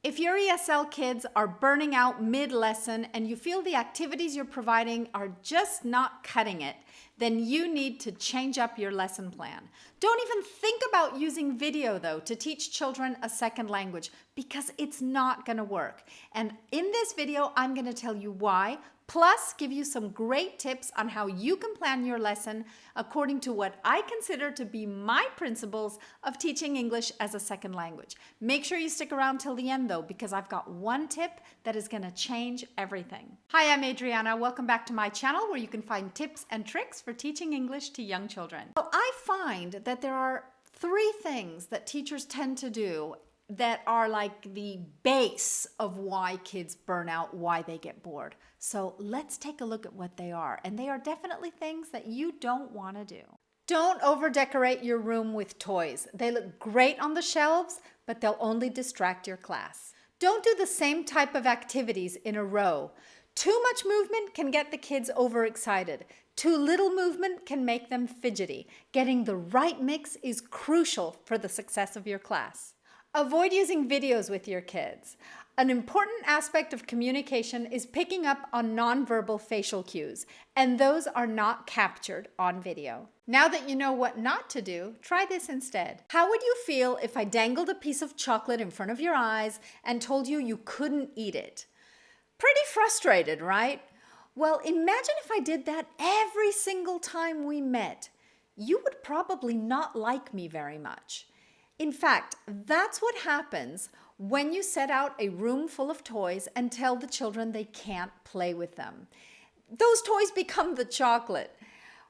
If your ESL kids are burning out mid-lesson and you feel the activities you're providing are just not cutting it, then you need to change up your lesson plan. Don't even think about using video though to teach children a second language because it's not going to work. And in this video, I'm going to tell you why, plus give you some great tips on how you can plan your lesson according to what I consider to be my principles of teaching English as a second language. Make sure you stick around till the end though, because I've got one tip that is going to change everything. Hi, I'm Adriana. Welcome back to my channel where you can find tips and tricks for teaching English to young children. Well, I find that there are three things that teachers tend to do that are like the base of why kids burn out, why they get bored. So let's take a look at what they are. And they are definitely things that you don't want to do. Don't over-decorate your room with toys. They look great on the shelves, but they'll only distract your class. Don't do the same type of activities in a row. Too much movement can get the kids overexcited. Too little movement can make them fidgety. Getting the right mix is crucial for the success of your class. Avoid using videos with your kids. An important aspect of communication is picking up on nonverbal facial cues, and those are not captured on video. Now that you know what not to do, try this instead. How would you feel if I dangled a piece of chocolate in front of your eyes and told you you couldn't eat it? Pretty frustrated, right? Well, imagine if I did that every single time we met. You would probably not like me very much. In fact, that's what happens when you set out a room full of toys and tell the children they can't play with them. Those toys become the chocolate.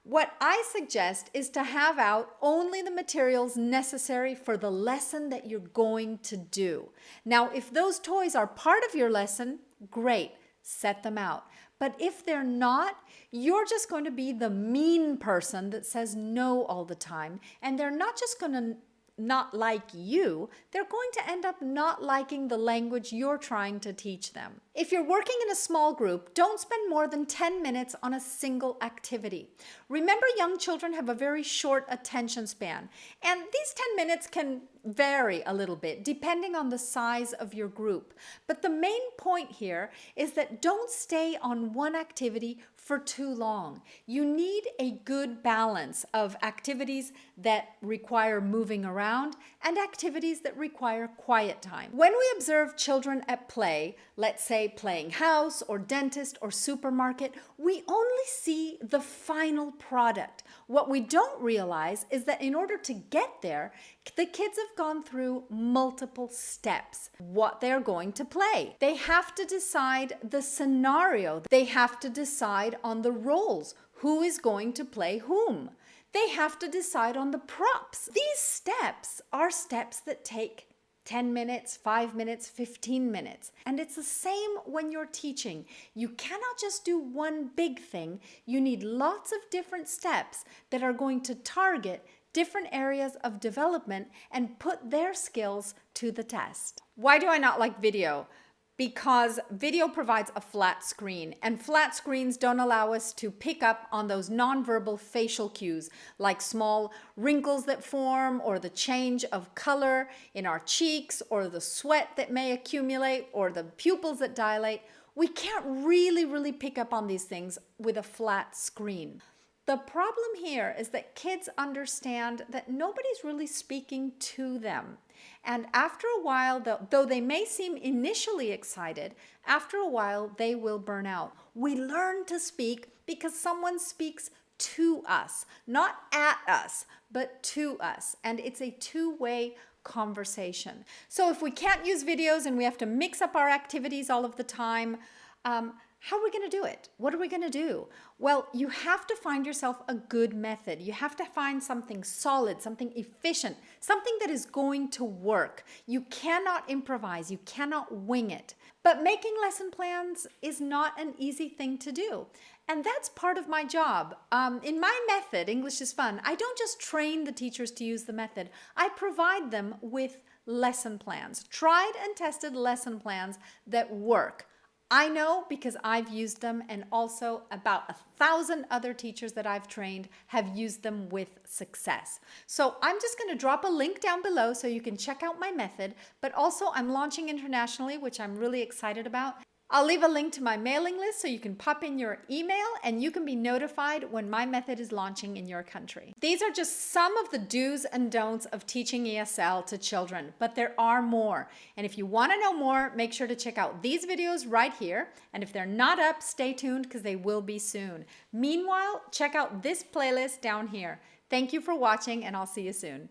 What I suggest is to have out only the materials necessary for the lesson that you're going to do. Now, if those toys are part of your lesson, great, set them out. But if they're not, you're just going to be the mean person that says no all the time, and they're not just going to not like you, they're going to end up not liking the language you're trying to teach them. If you're working in a small group, don't spend more than 10 minutes on a single activity. Remember, young children have a very short attention span, and these 10 minutes can vary a little bit depending on the size of your group. But the main point here is that don't stay on one activity for too long. You need a good balance of activities that require moving around and activities that require quiet time. When we observe children at play, let's say playing house or dentist or supermarket, we only see the final product. What we don't realize is that in order to get there, the kids have gone through multiple steps. What they're going to play. They have to decide the scenario. They have to decide on the roles. Who is going to play whom? They have to decide on the props. These steps are steps that take 10 minutes, 5 minutes, 15 minutes. And it's the same when you're teaching. You cannot just do one big thing. You need lots of different steps that are going to target different areas of development and put their skills to the test. Why do I not like video? Because video provides a flat screen, and flat screens don't allow us to pick up on those nonverbal facial cues like small wrinkles that form or the change of color in our cheeks or the sweat that may accumulate or the pupils that dilate. We can't really pick up on these things with a flat screen. The problem here is that kids understand that nobody's really speaking to them. And after a while, though they may seem initially excited, after a while they will burn out. We learn to speak because someone speaks to us, not at us, but to us. And it's a two-way conversation. So if we can't use videos and we have to mix up our activities all of the time, how are we going to do it? What are we going to do? Well, you have to find yourself a good method. You have to find something solid, something efficient, something that is going to work. You cannot improvise. You cannot wing it. But making lesson plans is not an easy thing to do. And that's part of my job. In my method, English is Fun, I don't just train the teachers to use the method. I provide them with lesson plans, tried and tested lesson plans that work. I know because I've used them, and also about 1,000 other teachers that I've trained have used them with success. So I'm just going to drop a link down below so you can check out my method, but also I'm launching internationally, which I'm really excited about. I'll leave a link to my mailing list so you can pop in your email and you can be notified when my method is launching in your country. These are just some of the do's and don'ts of teaching ESL to children, but there are more. And if you want to know more, make sure to check out these videos right here. And if they're not up, stay tuned because they will be soon. Meanwhile, check out this playlist down here. Thank you for watching, and I'll see you soon.